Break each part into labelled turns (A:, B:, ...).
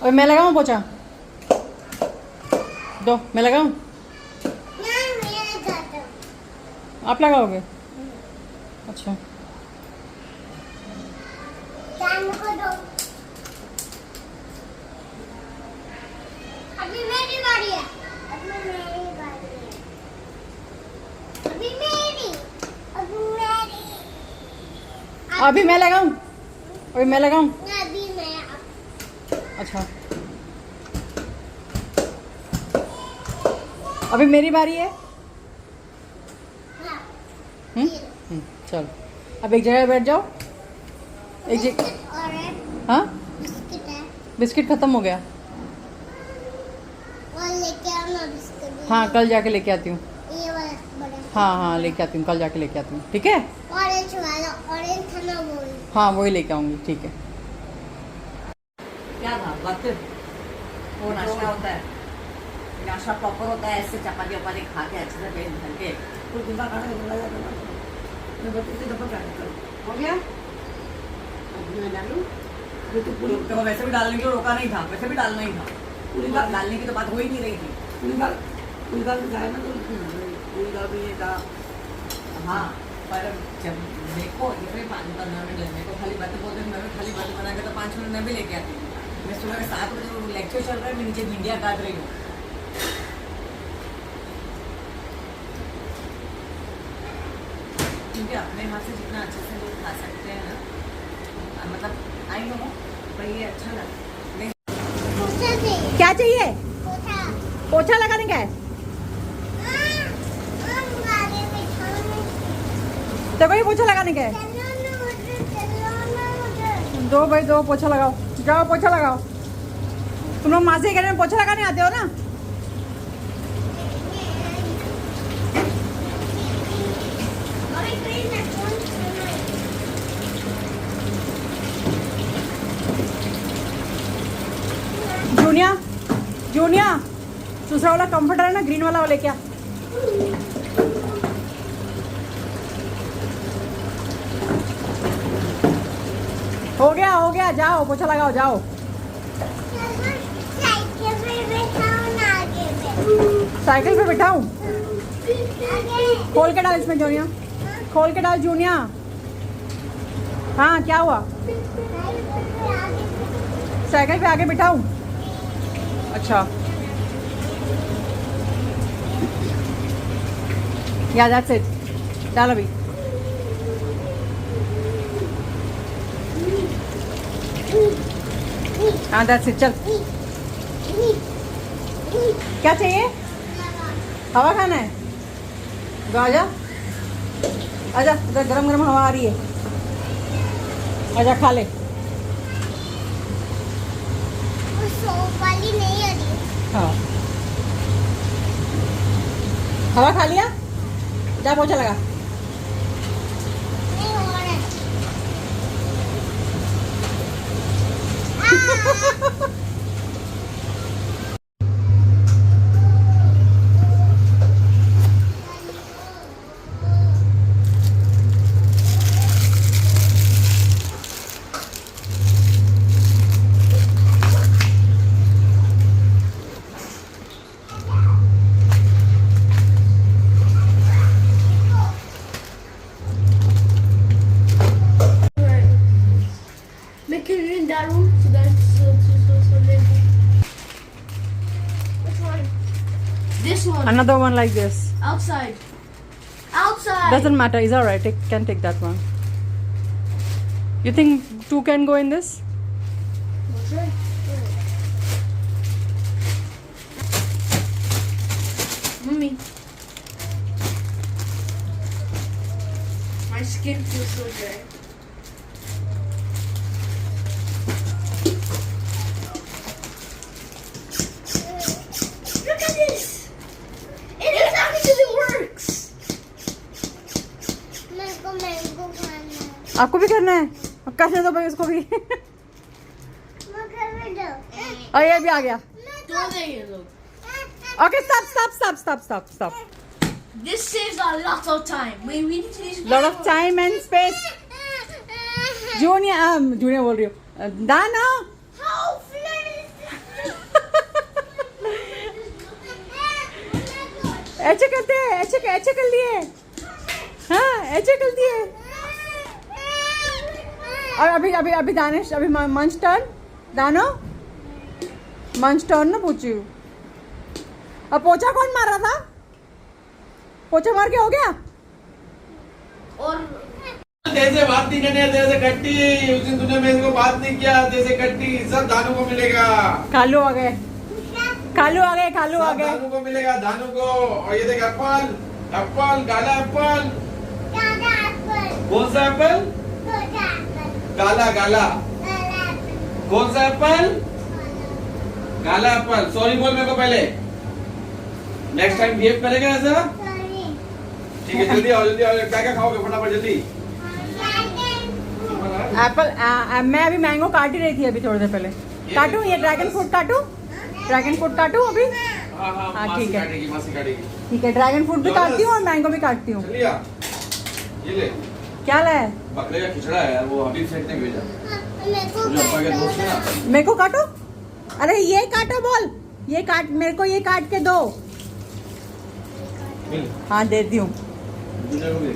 A: और मैं लगाऊं पोछा? दो, मैं लगाऊं? आप लगाओगे? अच्छा।
B: अभी मेरी बारी है। अभी मेरी बारी है। अभी मेरी। अभी मेरी।
A: अभी मैं लगाऊं? अभी मैं लगाऊं?
B: अभी मैं।
A: अच्छा, अभी मेरी बारी है।
B: हाँ।
A: चलो, अब एक जगह बैठ जाओ। एक जगह।
B: और है।
A: हाँ,
B: बिस्किट है।
A: बिस्किट खत्म हो गया।
B: और लेके आना बिस्किट।
A: हाँ, कल जाके लेके आती हूँ।
B: ये वाला बड़ा।
A: हाँ हाँ, लेके आती हूँ, कल जाके लेके आती हूँ, ठीक है?
B: ऑरेंज वाला, ऑरेंज था ना वो।
A: हाँ, वही लेके आऊँगी, ठीक है।
C: क्या था वक्त वो नाश्ता होता है, नाश्ता प्रॉपर होता है, ऐसे चपाती वपाती खा के अच्छे से पेट भर के कुछ दिन का खाना चला जाता है। मैं बच्चे से दफा क्या हो गया, मैं डालूं तो वैसे भी डालने को रोका नहीं था, वैसे भी डालना ही था, पूरी दाल डालने की तो बात हो ही नहीं रही थी। पूरी दाल जाए ना तो पूरी दाल भी ये था। हाँ, पर जब देखो इतने 5-15 मिनट लगने को खाली बातें बोलते हैं, मैं खाली बातें बना के तो 5 मिनट में भी लेके आती हूँ। मैं सुबह के 7 बजे लेक्चर चल रहा है, मैं नीचे भिंडियाँ काट रही हूँ। क्योंकि अपने हाथ से जितना अच्छे से लोग खा सकते हैं ना, मतलब आई नो, पर ये अच्छा लगा।
B: पोछा चाहिए।
A: क्या चाहिए?
B: पोछा।
A: पोछा लगाने का है?
B: आगे बिठाओ।
A: तो वही पोछा लगाने का है। दो भाई दो, पोछा लगाओ, जाओ पोछा लगाओ। तुम लोग माँ से कह रहे हैं पोछा लगाने आते हो ना? जूनिया, जूनिया, दूसरा वाला कंफर्टर है ना, ग्रीन वाला वो लेके आ। हो गया, जाओ पोछा लगाओ, जाओ। साइकिल पे बिठाऊं? खोल के डाल इसमें जूनिया, खोल के डाल जूनिया। हाँ, क्या हुआ? साइकिल पे आगे बिठाऊं? अच्छा, या दैट्स इट, डाल अभी। हाँ, दैट्स इट, चल। क्या चाहिए? हवा खाना है? तो आजा, आजा, इधर गरम गरम हवा आ रही है, आजा खा ले।
B: सोप वाली नहीं आ रही।
A: हाँ, हवा खा लिया? जा पोछा लगा।
B: नहीं हो रहा है।
D: Make it in that room so that's Which one? This one.
A: Another one like this.
D: Outside. Outside.
A: Doesn't matter, it's alright, can take that one. You think 2 can go in this?
D: Sure. Mommy. My skin feels so dry. Look at this! It actually works!
B: मेरे को mango खाना है।
A: आपको भी करना है? अब करने दो भाई उसको भी।
B: मैं घर में दो।
A: और ये भी आ गया।
D: Don't they look?
A: Okay, stop.
D: This saves a lot of time. Wait, we need to use
A: Lot of time and space. Junior बोल रही हूँ, दाना।
D: How flat is this?
A: ऐसे करते हैं, ऐसे कर लिए। हाँ ऐसे कर दिए। और अभी दानिश, अभी मंच टर्न। दानो मंच टर्न ना पूछी। अब पोछा कौन मार रहा था? पोछा मार के हो गया।
D: और
E: जैसे बात नहीं करनी है, जैसे कट्टी उस दिन तूने मेरे को बात नहीं किया, जैसे कट्टी सब दानू को मिलेगा।
A: कालू आ गए, कालू आ गए, कालू आ
E: सब
A: गए।
E: दानू को मिलेगा, दानू को। और ये देख एप्पल, एप्पल, काला एप्पल।
B: दादा एप्पल,
E: कौन सा एप्पल?
B: छोटा एप्पल,
E: काला काला।
B: काला एप्पल,
E: कौन सा एप्पल? काला एप्पल। सॉरी बोल मेरे को पहले। नेक्स्ट टाइम बिहेव करेगा ऐसा?
B: सॉरी,
E: ठीक है, जल्दी आओ, जल्दी आओ। क्या क्या खाओगे फटाफट जल्दी?
A: एप्पल मैं अभी मैंगो काट ही रही थी अभी थोड़ी देर पहले। काटूं ये ड्रैगन फ्रूट काटूं? ड्रैगन फ्रूट काटूं अभी?
E: हाँ हाँ,
A: हाँ,
E: मासी
A: ठीक है।
E: काटेगी, मासी काटेगी।
A: ठीक है, ड्रैगन फ्रूट भी काटती हूँ और मैंगो भी काटती हूँ।
E: चलिए ये ले,
A: क्या लाया?
E: बकरे का खिचड़ा है, वो हबीब सेठ ने भेजा।
B: मेरे को
E: मुझे अप्पा के दोस्त है ना।
A: मेरे को काटो। अरे ये काटो, बोल ये काट, मेरे को ये काट के दो।
E: मिल,
A: हाँ देती हूँ।
E: दूसरे को दे।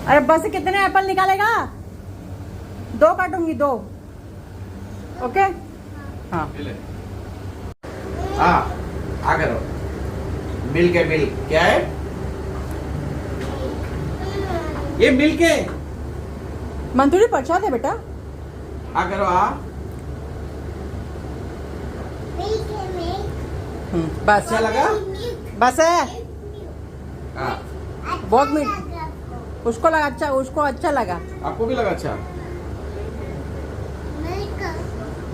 A: अरे बस कितने एप्पल निकालेगा? 2 काटूंगी, 2। ओके हाँ।
E: मिले। हाँ, आ करो। मिल्क है, मिल्क क्या है? ये मिल्क है।
A: मंथुरी प्रसाद है बेटा।
E: आ करो, आ।
A: बस
E: अच्छा लगा?
A: बस है।
E: हाँ,
A: बहुत मीठ। उसको लगा अच्छा, उसको अच्छा लगा।
E: आपको भी लगा अच्छा?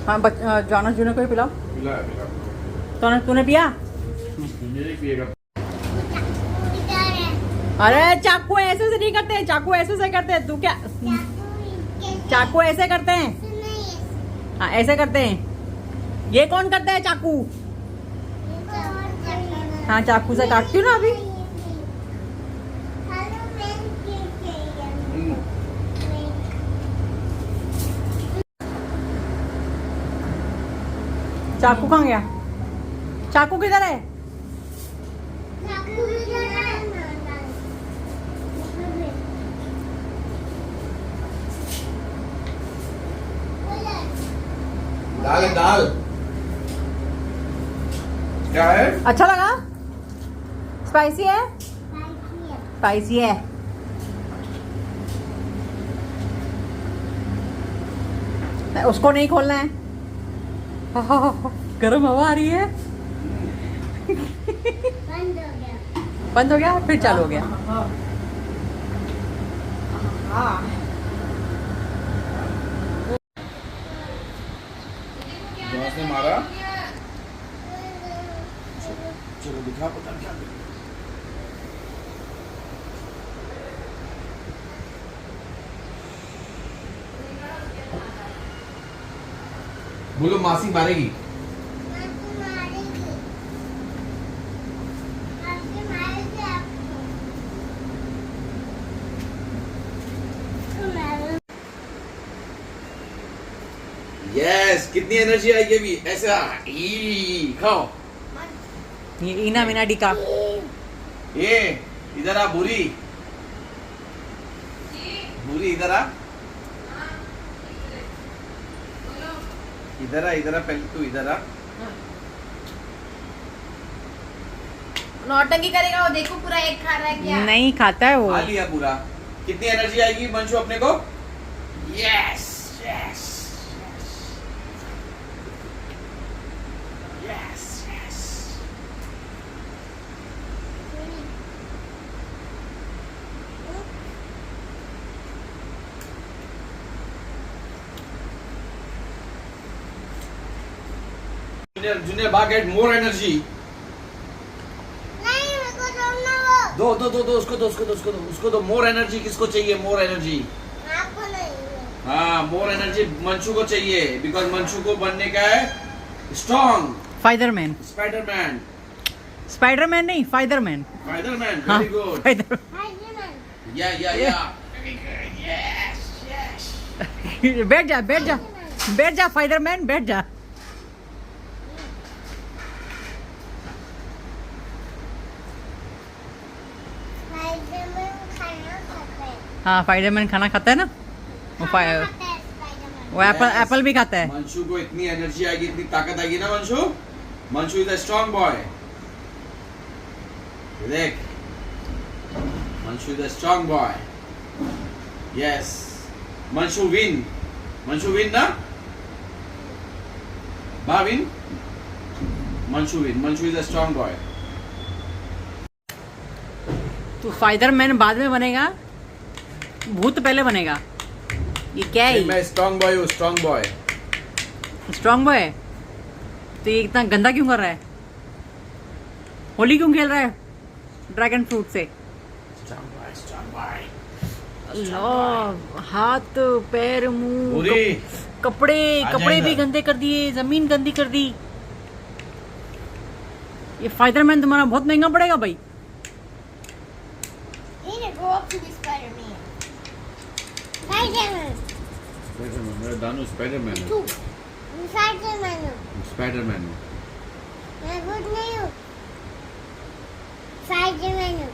A: हाँ जाना जूने को ही पिलाओ।
E: मिला, मिला।
A: तूने पिया?
E: ये पिएगा।
A: अरे चाकू ऐसे से नहीं करते, चाकू ऐसे से करते हैं। तू क्या, चाकू ऐसे करते हैं? हाँ ऐसे करते हैं। ये कौन करता है चाकू? हाँ चाकू से काटती हूँ ना अभी।
E: हम्म,
A: चाकू कहाँ गया? चाकू किधर है?
E: दाल है, दाल। क्या है?
A: अच्छा लगा? स्पाइसी है? स्पाइसी है। उसको नहीं खोलना है। गर्म हवा आ रही है। बंद हो गया, फिर चालू हो गया।
E: बॉस ने मारा। चलो दिखा, पता क्या करें। बोलो मासी मारेगी। यस, कितनी एनर्जी आएगी अभी ऐसा। खाओ।
A: ये इना मिना डिका।
E: ये इधर आ, बुरी बुरी इधर आ, इधर आ, इधर आ, पहले तू इधर आ।
D: नौटंकी करेगा वो, देखो पूरा एक खा रहा है क्या?
A: नहीं खाता है वो।
E: आ लिया पूरा। कितनी एनर्जी आएगी मंशु अपने को? Yes yes yes yes. Junior बाग गेट मोर एनर्जी। दो दो दो दो उसको दो, उसको दो, उसको दो, उसको दो। मोर एनर्जी किसको चाहिए? More energy. हाँ, मोर एनर्जी मंशु को चाहिए, बिकॉज मंशु को बनने का है स्ट्रॉन्ग
A: फाइदरमैन।
E: स्पाइडरमैन।
A: स्पाइडरमैन नहीं, फाइदरमैन।
E: स्पाइडरमैन,
A: हाँ,
E: वेरी गुड।
A: फाइदर।
E: या यस यस।
A: बैठ जा, बैठ जा, बैठ जा फाइदरमैन, बैठ जा। हाँ स्पाइडरमैन खाना खाता है ना वो वो एप्पल भी खाता है।
E: मंशु को इतनी एनर्जी आएगी, इतनी ताकत आएगी ना Manshu. Manshu is a strong boy. देख, Manshu is a strong boy. Yes, Manshu win ना, बा win, Manshu win. Manshu is a strong boy.
A: तो स्पाइडरमैन बाद में बनेगा, भूत पहले बनेगा। ये क्या है?
E: मैं स्ट्रॉन्ग बॉय हूँ, स्ट्रॉन्ग बॉय।
A: Strong boy. तो ये इतना गंदा क्यों कर रहा है? होली क्यों खेल रहा है ड्रैगन फ्रूट से?
E: Strong boy.
A: अल्लाह, हाथ पैर मुंह
E: पूरी
A: कपड़े
E: आ
A: कपड़े भी
E: जाएगा।
A: गंदे कर दिए, जमीन गंदी कर दी। ये स्पाइडरमैन तुम्हारा बहुत महंगा पड़ेगा भाई।
B: You need to go up to the Spider-Man. Spider-Man.
E: मेरा दानू स्पाइडरमैन है।
B: Two. Spider-Man.
E: स्पाइडरमैन
B: मैं खुद नहीं हूँ। Spider-Man हूँ।